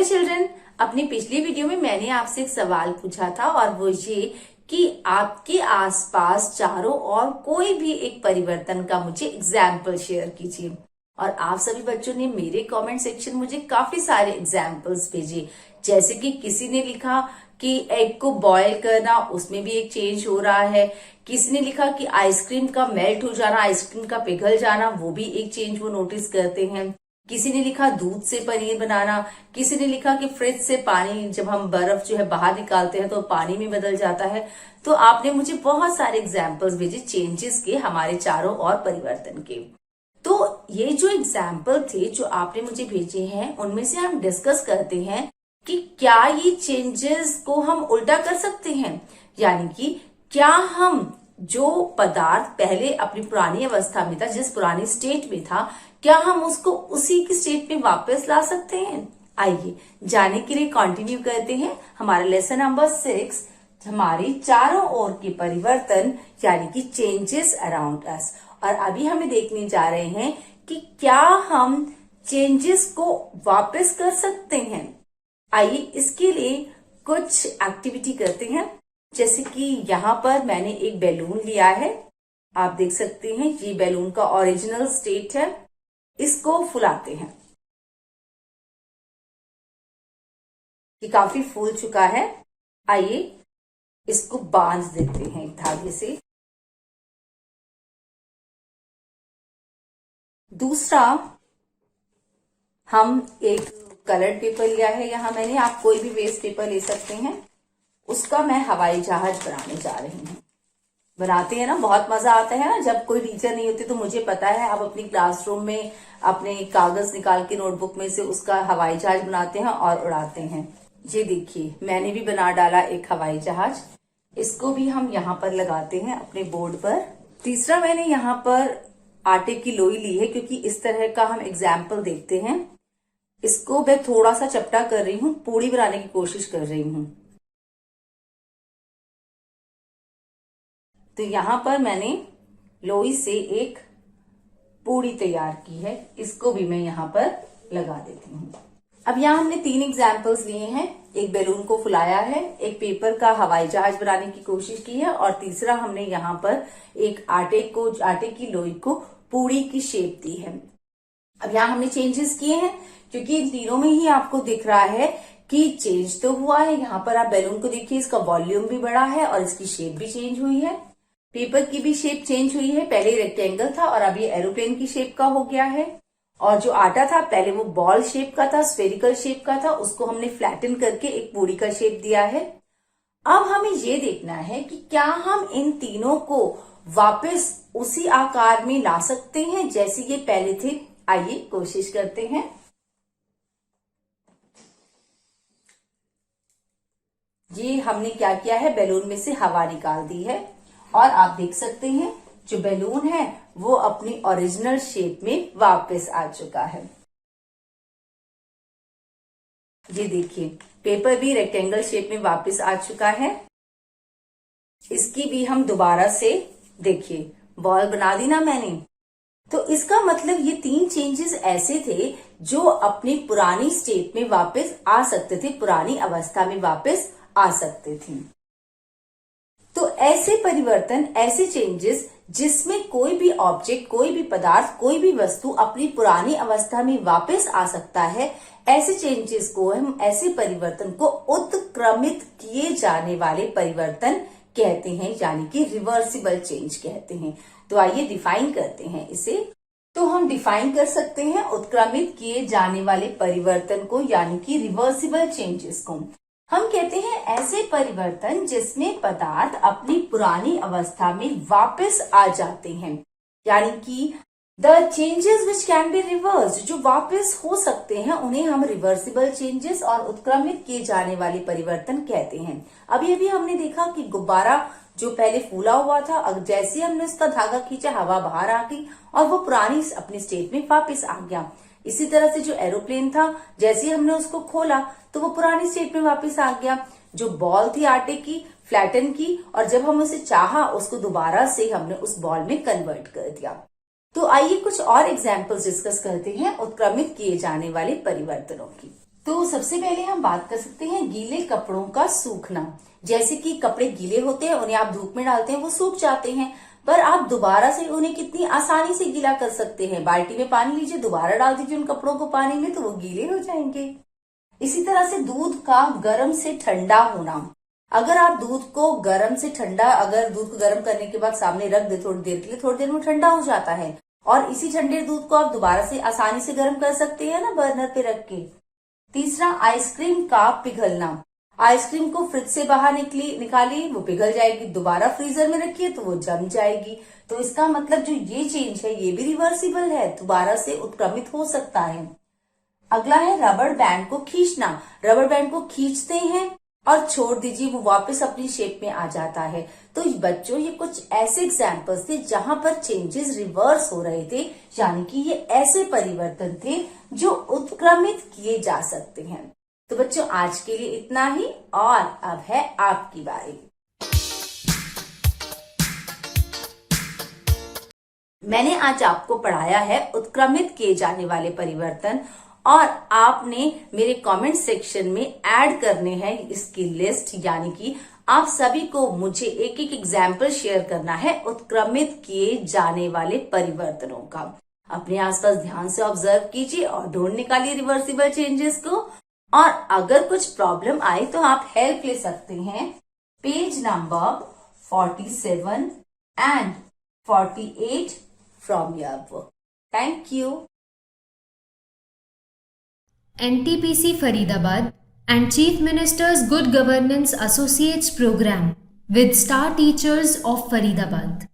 Hello children, अपनी पिछली video में मैंने आपसे एक सवाल पूछा था और वो ये कि आपके आसपास चारों ओर कोई भी एक परिवर्तन का मुझे एग्जाम्पल शेयर कीजिए। और आप सभी बच्चों ने मेरे कमेंट सेक्शन मुझे काफी सारे एग्जाम्पल्स भेजे। जैसे कि किसी ने लिखा कि एग को बॉयल करना, उसमें भी एक चेंज हो रहा है। किसी ने लिखा कि आइसक्रीम का मेल्ट हो जाना, आइसक्रीम का पिघल जाना, वो भी एक चेंज वो नोटिस करते हैं। किसी ने लिखा दूध से पनीर बनाना। किसी ने लिखा कि फ्रिज से पानी, जब हम बर्फ जो है बाहर निकालते हैं तो पानी में बदल जाता है। तो आपने मुझे बहुत सारे एग्जाम्पल्स भेजे चेंजेस के, हमारे चारों ओर परिवर्तन के। तो ये जो एग्जाम्पल थे जो आपने मुझे भेजे हैं, उनमें से हम डिस्कस करते हैं कि क्या ये चेंजेस को हम उल्टा कर सकते हैं। यानी कि क्या हम जो पदार्थ पहले अपनी पुरानी अवस्था में था, जिस पुरानी स्टेट में था, क्या हम उसको उसी की स्टेट में वापस ला सकते हैं। आइए जाने के लिए कंटिन्यू करते हैं हमारा लेसन नंबर 6, हमारी चारों ओर के परिवर्तन यानी कि चेंजेस अराउंड अस। और अभी हमें देखने जा रहे हैं कि क्या हम चेंजेस को वापस कर सकते हैं। आइए इसके लिए कुछ एक्टिविटी करते हैं। जैसे कि यहाँ पर मैंने एक बैलून लिया है, आप देख सकते हैं ये बैलून का ओरिजिनल स्टेट है। इसको फुलाते हैं, ये काफी फूल चुका है। आइए इसको बांध देते हैं एक धागे से। दूसरा, हम एक कलर्ड पेपर लिया है, यहाँ मैंने, आप कोई भी वेस्ट पेपर ले सकते हैं। उसका मैं हवाई जहाज बनाने जा रही हूँ। बनाते हैं ना, बहुत मजा आता है ना जब कोई टीचर नहीं होती। तो मुझे पता है आप अपनी क्लासरूम में अपने कागज निकाल के नोटबुक में से उसका हवाई जहाज बनाते हैं और उड़ाते हैं। ये देखिए मैंने भी बना डाला एक हवाई जहाज। इसको भी हम यहाँ पर लगाते हैं अपने बोर्ड पर। तीसरा, मैंने यहाँ पर आटे की लोई ली है क्योंकि इस तरह का हम एग्जाम्पल देखते हैं। इसको मैं थोड़ा सा चपटा कर रही हूँ, पूड़ी बनाने की कोशिश कर रही हूँ। तो यहाँ पर मैंने लोई से एक पूड़ी तैयार की है, इसको भी मैं यहाँ पर लगा देती हूँ। अब यहाँ हमने 3 एग्जाम्पल्स लिए हैं। एक बैलून को फुलाया है, एक पेपर का हवाई जहाज बनाने की कोशिश की है, और तीसरा हमने यहाँ पर एक आटे की लोई को पूड़ी की शेप दी है। अब यहाँ हमने चेंजेस किए हैं क्योंकि इन तीनों में ही आपको दिख रहा है कि चेंज तो हुआ है। यहाँ पर आप बैलून को देखिए, इसका वॉल्यूम भी बढ़ा है और इसकी शेप भी चेंज हुई है। पेपर की भी शेप चेंज हुई है, पहले रेक्टेंगल था और अब ये एरोप्लेन की शेप का हो गया है। और जो आटा था पहले वो बॉल शेप का था, स्फेरिकल शेप का था, उसको हमने फ्लैटन करके एक पूरी का शेप दिया है। अब हमें ये देखना है कि क्या हम इन तीनों को वापस उसी आकार में ला सकते हैं जैसे ये पहले थे। आइए कोशिश करते हैं। ये हमने क्या किया है, बैलून में से हवा निकाल दी है और आप देख सकते हैं जो बैलून है वो अपनी ओरिजिनल शेप में वापस आ चुका है। ये देखिए पेपर भी रेक्टेंगल शेप में वापस आ चुका है। इसकी भी हम दोबारा से देखिए बॉल बना दी ना मैंने। तो इसका मतलब ये 3 चेंजेस ऐसे थे जो अपनी पुरानी स्टेट में वापस आ सकते थे, पुरानी अवस्था में वापस आ सकते थे। तो ऐसे परिवर्तन, ऐसे चेंजेस जिसमें कोई भी ऑब्जेक्ट, कोई भी पदार्थ, कोई भी वस्तु अपनी पुरानी अवस्था में वापस आ सकता है, ऐसे चेंजेस को हम, ऐसे परिवर्तन को उत्क्रमित किए जाने वाले परिवर्तन कहते हैं, यानी कि रिवर्सिबल चेंज कहते हैं। तो आइए डिफाइन करते हैं इसे। तो हम डिफाइन कर सकते हैं उत्क्रमित किए जाने वाले परिवर्तन को, यानी कि रिवर्सिबल चेंजेस को। हम कहते हैं ऐसे परिवर्तन जिसमें पदार्थ अपनी पुरानी अवस्था में वापस आ जाते हैं, यानी कि the changes which can be reversed, जो वापस हो सकते हैं, उन्हें हम रिवर्सिबल चेंजेस और उत्क्रमित किए जाने वाले परिवर्तन कहते हैं। अभी अभी हमने देखा कि गुब्बारा जो पहले फूला हुआ था, अब जैसे हमने उसका धागा खींचा, हवा बाहर आ गई और वो पुरानी अपनी स्टेट में वापस आ गया। इसी तरह से जो एरोप्लेन था, जैसे हमने उसको खोला तो वो पुरानी स्टेट में वापस आ गया। जो बॉल थी आटे की, फ्लैटन की, और जब हम उसे चाहा उसको दोबारा से हमने उस बॉल में कन्वर्ट कर दिया। तो आइए कुछ और एग्जाम्पल्स डिस्कस करते हैं उत्क्रमित किए जाने वाले परिवर्तनों की। तो सबसे पहले हम बात कर सकते हैं गीले कपड़ों का सूखना। जैसे कि कपड़े गीले होते हैं, उन्हें आप धूप में डालते हैं, वो सूख जाते हैं, पर आप दोबारा से उन्हें कितनी आसानी से गीला कर सकते हैं। बाल्टी में पानी लीजिए, दोबारा डाल दीजिए उन कपड़ों को पानी में, तो वो गीले हो जाएंगे। इसी तरह से दूध का गर्म से ठंडा होना। अगर आप दूध को गर्म से ठंडा, अगर दूध को गर्म करने के बाद सामने रख दे थोड़ी देर के लिए, थोड़ी देर में ठंडा हो जाता है, और इसी ठंडे दूध को आप दोबारा से आसानी से गर्म कर सकते हैं ना, बर्नर पे रख के। तीसरा, आइसक्रीम का पिघलना। आइसक्रीम को फ्रिज से बाहर निकालिए, वो पिघल जाएगी, दोबारा फ्रीजर में रखिए तो वो जम जाएगी। तो इसका मतलब जो ये चेंज है ये भी रिवर्सिबल है, दोबारा से उत्क्रमित हो सकता है। अगला है रबड़ बैंड को खींचना। रबड़ बैंड को खींचते हैं और छोड़ दीजिए, वो वापस अपनी शेप में आ जाता है। तो बच्चों, ये कुछ ऐसे एग्जाम्पल्स थे जहां पर चेंजेस रिवर्स हो रहे थे, यानी कि ये ऐसे परिवर्तन थे जो उत्क्रमित किए जा सकते हैं। तो बच्चों, आज के लिए इतना ही, और अब है आपकी बारी। मैंने आज आपको पढ़ाया है उत्क्रमित किए जाने वाले परिवर्तन, और आपने मेरे कमेंट सेक्शन में ऐड करने हैं इसकी लिस्ट, यानी कि आप सभी को मुझे एक एक एग्जाम्पल शेयर करना है उत्क्रमित किए जाने वाले परिवर्तनों का। अपने आसपास ध्यान से ऑब्जर्व कीजिए और ढूंढ निकालिए रिवर्सिबल चेंजेस को। और अगर कुछ प्रॉब्लम आए तो आप हेल्प ले सकते हैं page number 47 and 48 from your book. Thank you. NTPC Faridabad and Chief Minister's Good Governance Associates Program with Star Teachers of Faridabad.